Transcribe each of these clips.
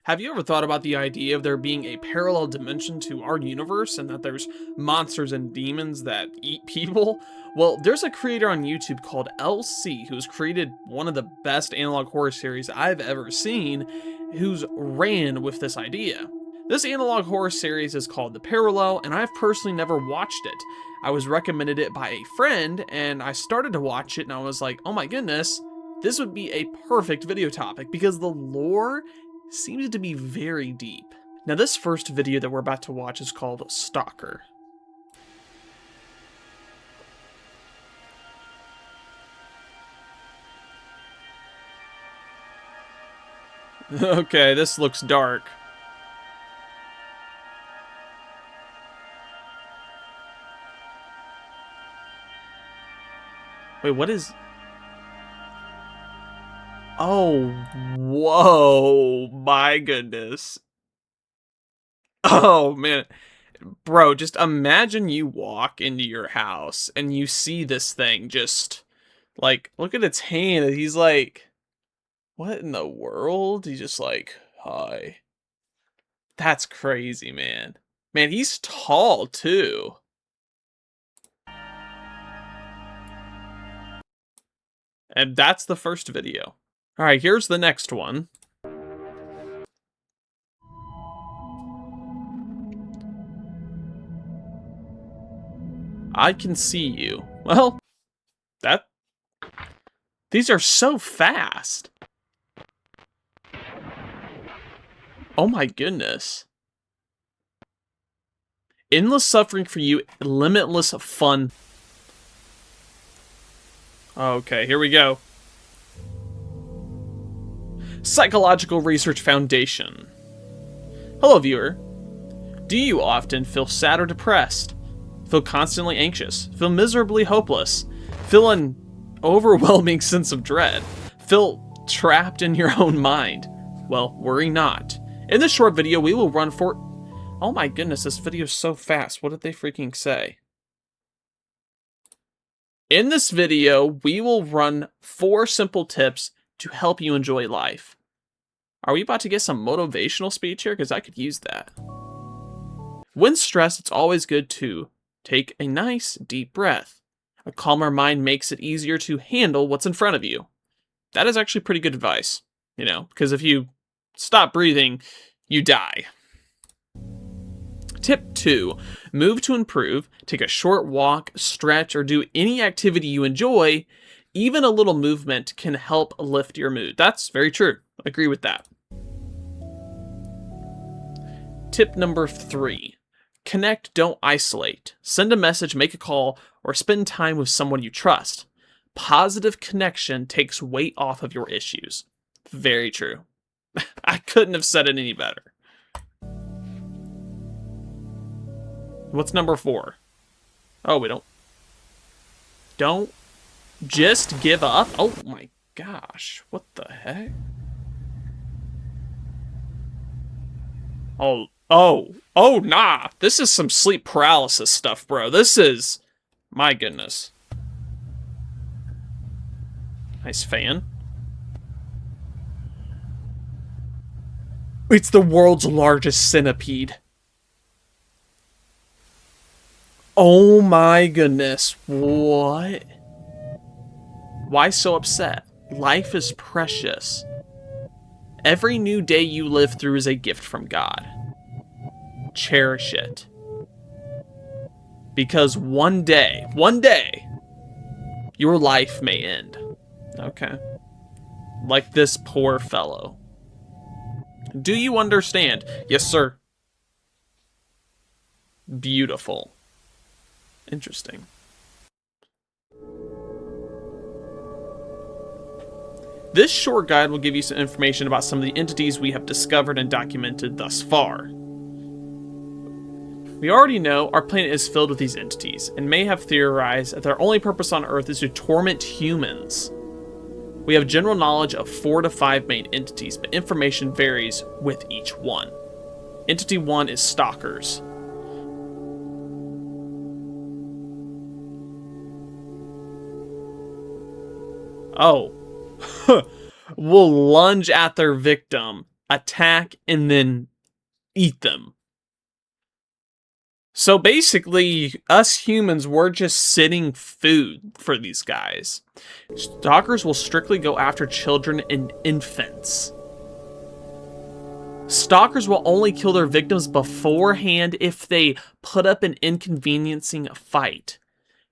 Have you ever thought about the idea of there being a parallel dimension to our universe and that there's monsters and demons that eat people? Well, there's a creator on YouTube called LC who's created one of the best analog horror series I've ever seen, who's ran with this idea. This analog horror series is called The Parallel, and I've personally never watched it. I was recommended it by a friend, and I started to watch it, and I was like, oh my goodness, this would be a perfect video topic because the lore seems to be very deep. Now, this first video that we're about to watch is called Stalker. Okay, this looks dark. Wait, what is... Oh, whoa, my goodness. Oh, man. Bro, just imagine you walk into your house and you see this thing just, like, look at its hand. He's like, what in the world? He's just like, hi. That's crazy, man. Man, he's tall, too. And that's the first video. All right, here's the next one. I can see you. Well, these are so fast. Oh my goodness. Endless suffering for you, limitless fun. Okay, here we go. Psychological Research Foundation. Hello, viewer. Do you often feel sad or depressed? Feel constantly anxious? Feel miserably hopeless? Feel an overwhelming sense of dread? Feel trapped in your own mind? Well, worry not. In this short video, we will run for... Oh my goodness, this video is so fast. What did they freaking say? In this video, we will run 4 simple tips to help you enjoy life. Are we about to get some motivational speech here? Because I could use that. When stressed, it's always good to take a nice, deep breath. A calmer mind makes it easier to handle what's in front of you. That is actually pretty good advice, you know, because if you stop breathing, you die. Tip 2, move to improve. Take a short walk, stretch, or do any activity you enjoy. Even a little movement can help lift your mood. That's very true. I agree with that. Tip number 3, connect, don't isolate. Send a message, make a call, or spend time with someone you trust. Positive connection takes weight off of your issues. Very true. I couldn't have said it any better. What's number 4? Oh, we don't just give up. Oh my gosh, what the heck? Oh, nah. This is some sleep paralysis stuff, bro. This is, my goodness. Nice fan. It's the world's largest centipede. Oh my goodness, what? Why so upset? Life is precious. Every new day you live through is a gift from God. Cherish it. Because one day, your life may end. Okay. Like this poor fellow. Do you understand? Yes, sir. Beautiful. Interesting. This short guide will give you some information about some of the entities we have discovered and documented thus far. We already know our planet is filled with these entities, and may have theorized that their only purpose on Earth is to torment humans. We have general knowledge of 4 to 5 main entities, but information varies with each one. Entity 1 is stalkers. Oh. Will lunge at their victim attack, and then eat them. So basically, us humans, we're just sitting food for these guys. Stalkers will strictly go after children and infants. Stalkers will only kill their victims beforehand if they put up an inconveniencing fight.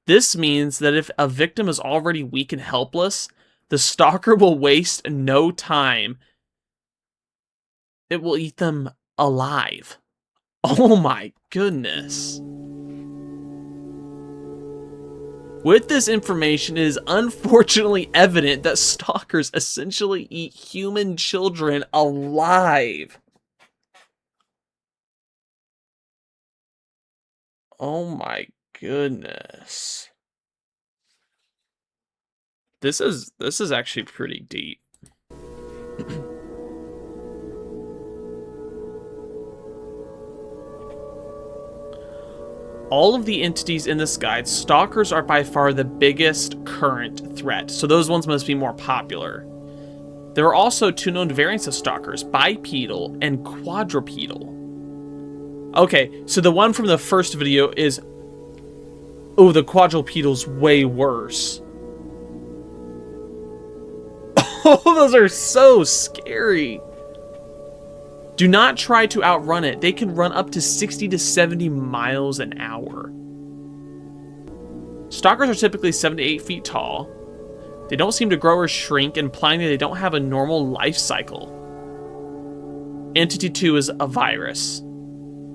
This means that if a victim is already weak and helpless, the stalker will waste no time. It will eat them alive. Oh my goodness. With this information, it is unfortunately evident that stalkers essentially eat human children alive. Oh my goodness. This is actually pretty deep. All of the entities in this guide, stalkers are by far the biggest current threat, so those ones must be more popular. There are also two known variants of stalkers, bipedal and quadrupedal. Okay, so the one from the first video is... Oh, the quadrupedal's way worse. Oh, those are so scary. Do not try to outrun it. They can run up to 60 to 70 miles an hour. Stalkers are typically 7 to 8 feet tall. They don't seem to grow or shrink, implying that they don't have a normal life cycle. Entity 2 is a virus.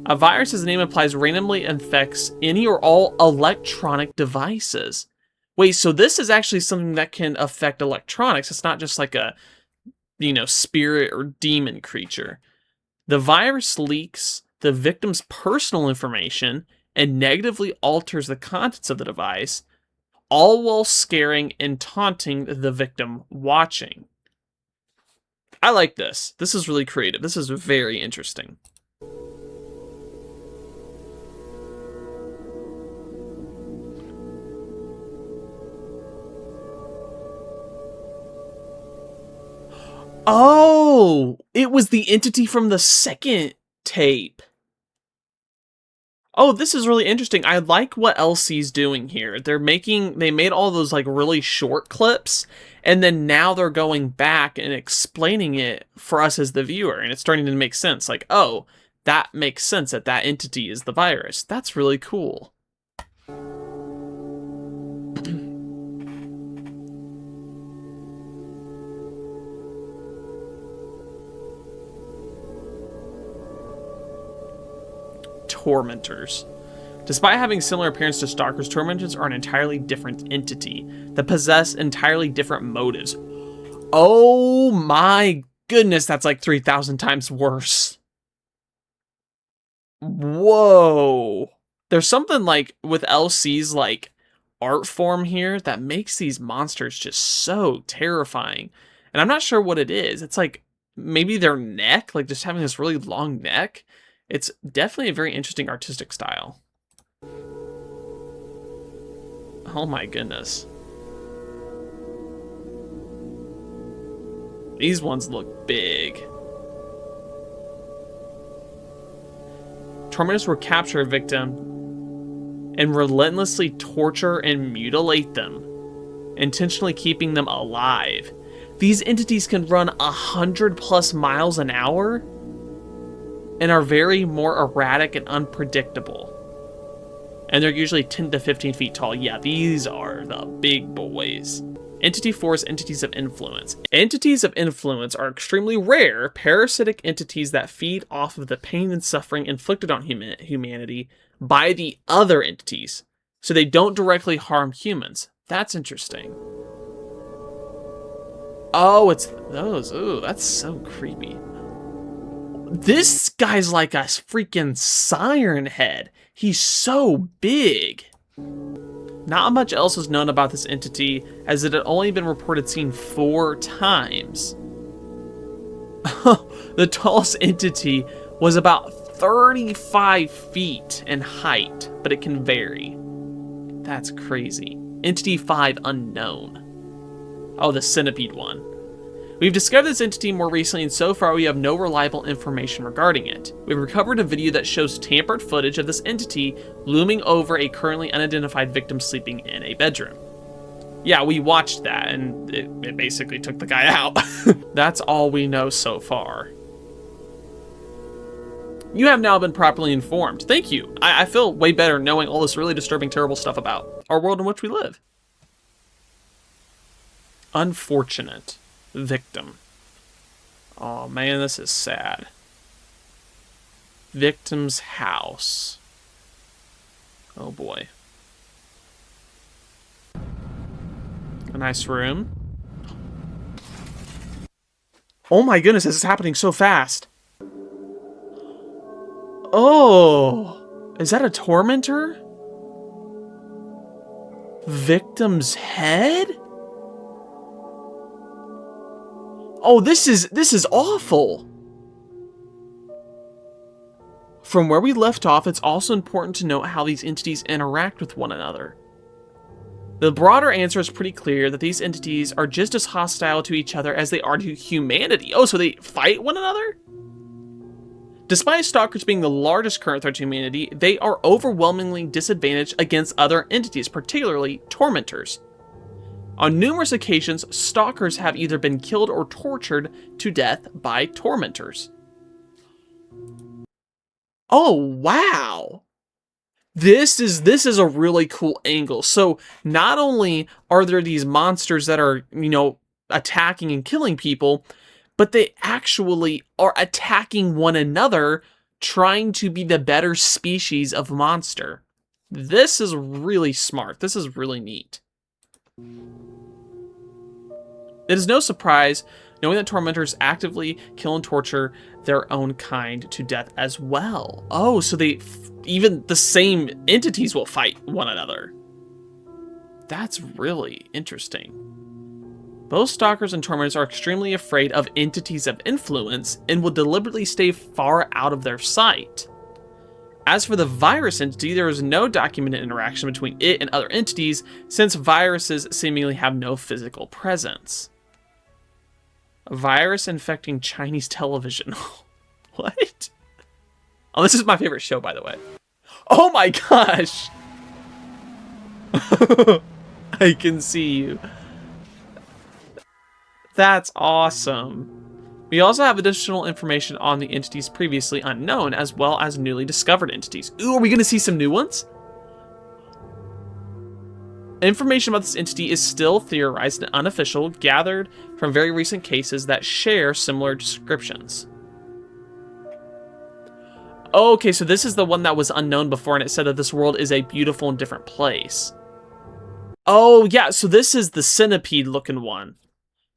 A virus, as the name implies, randomly infects any or all electronic devices. Wait, so this is actually something that can affect electronics. It's not just like a, spirit or demon creature. The virus leaks the victim's personal information and negatively alters the contents of the device, all while scaring and taunting the victim watching. I like this. This is really creative. This is very interesting. Oh, it was the entity from the second tape. Oh, this is really interesting. I like what LC's doing here. They made all those like really short clips, and then now they're going back and explaining it for us as the viewer, and it's starting to make sense. Like, oh, that makes sense that that entity is the virus. That's really cool. Tormentors. Despite having similar appearance to stalkers, tormentors are an entirely different entity that possess entirely different motives. Oh my goodness, that's like 3,000 times worse. Whoa. There's something like with LC's like art form here that makes these monsters just so terrifying. And I'm not sure what it is. It's like maybe their neck, like just having this really long neck. It's definitely a very interesting artistic style. Oh my goodness. These ones look big. Tormentors will capture a victim and relentlessly torture and mutilate them, intentionally keeping them alive. These entities can run 100+ miles an hour and are very more erratic and unpredictable. And they're usually 10 to 15 feet tall. Yeah, these are the big boys. Entity 4 is entities of influence. Entities of influence are extremely rare, parasitic entities that feed off of the pain and suffering inflicted on humanity by the other entities, so they don't directly harm humans. That's interesting. Oh, it's those. Ooh, that's so creepy. This guy's like a freaking siren head. He's so big. Not much else is known about this entity, as it had only been reported seen 4 times. The tallest entity was about 35 feet in height, but it can vary. That's crazy. Entity 5 unknown. Oh, the centipede one. We've discovered this entity more recently, and so far we have no reliable information regarding it. We've recovered a video that shows tampered footage of this entity looming over a currently unidentified victim sleeping in a bedroom. Yeah, we watched that, and it basically took the guy out. That's all we know so far. You have now been properly informed. Thank you. I feel way better knowing all this really disturbing, terrible stuff about our world in which we live. Unfortunate victim. Oh man, this is sad. Victim's house. Oh boy. A nice room. Oh my goodness, this is happening so fast. Oh, is that a tormentor? Victim's head? Oh, this is awful. From where we left off, it's also important to note how these entities interact with one another. The broader answer is pretty clear that these entities are just as hostile to each other as they are to humanity. Oh, so they fight one another? Despite stalkers being the largest current threat to humanity, they are overwhelmingly disadvantaged against other entities, particularly tormentors. On numerous occasions, stalkers have either been killed or tortured to death by tormentors. Oh, wow! This is a really cool angle. So not only are there these monsters that are, attacking and killing people, but they actually are attacking one another, trying to be the better species of monster. This is really smart. This is really neat. It is no surprise knowing that tormentors actively kill and torture their own kind to death as well. Oh, so even the same entities will fight one another. That's really interesting. Both stalkers and tormentors are extremely afraid of entities of influence and will deliberately stay far out of their sight. As for the virus entity, there is no documented interaction between it and other entities, since viruses seemingly have no physical presence. A virus infecting Chinese television. What? Oh, this is my favorite show, by the way. Oh my gosh! I can see you. That's awesome. We also have additional information on the entities previously unknown, as well as newly discovered entities. Ooh, are we going to see some new ones? Information about this entity is still theorized and unofficial, gathered from very recent cases that share similar descriptions. Okay, so this is the one that was unknown before, and it said that this world is a beautiful and different place. Oh, yeah, so this is the centipede-looking one.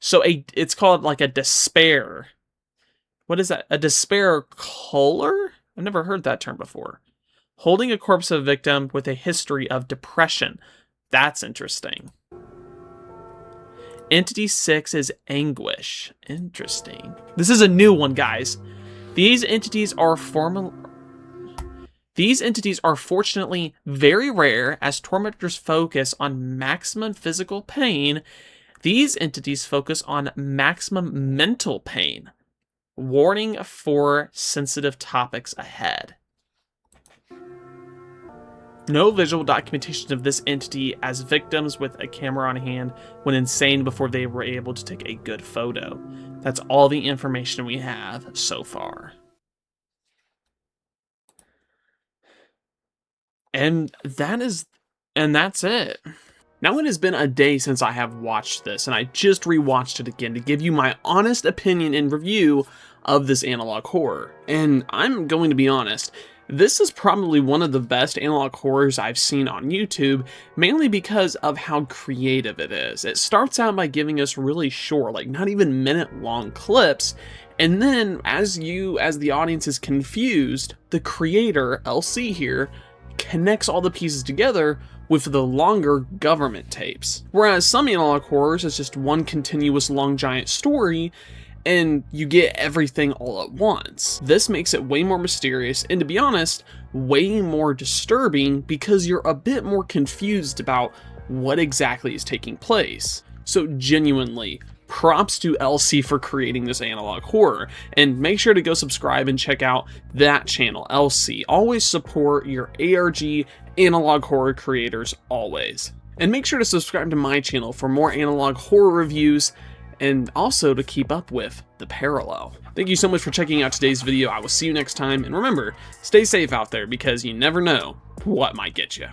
So it's called like a despair. What is that? A despair caller? I've never heard that term before. Holding a corpse of a victim with a history of depression. That's interesting. Entity 6 is anguish. Interesting. This is a new one, guys. These entities are fortunately very rare, as tormentors focus on maximum physical pain. These entities focus on maximum mental pain. Warning for sensitive topics ahead. No visual documentation of this entity as victims with a camera on hand went insane before they were able to take a good photo. That's all the information we have so far. And that's it. Now it has been a day since I have watched this, and I just rewatched it again to give you my honest opinion and review of this analog horror. And I'm going to be honest, this is probably one of the best analog horrors I've seen on YouTube, mainly because of how creative it is. It starts out by giving us really short, like not even minute-long clips, and then as the audience is confused, the creator, LC here, connects all the pieces together with the longer government tapes. Whereas some analog horrors is just one continuous long giant story, and you get everything all at once. This makes it way more mysterious, and to be honest, way more disturbing because you're a bit more confused about what exactly is taking place. So genuinely, props to LC for creating this analog horror, and make sure to go subscribe and check out that channel, LC. Always support your ARG analog horror creators, always. And make sure to subscribe to my channel for more analog horror reviews, and also to keep up with the parallel. Thank you so much for checking out today's video. I will see you next time, and remember, stay safe out there because you never know what might get you.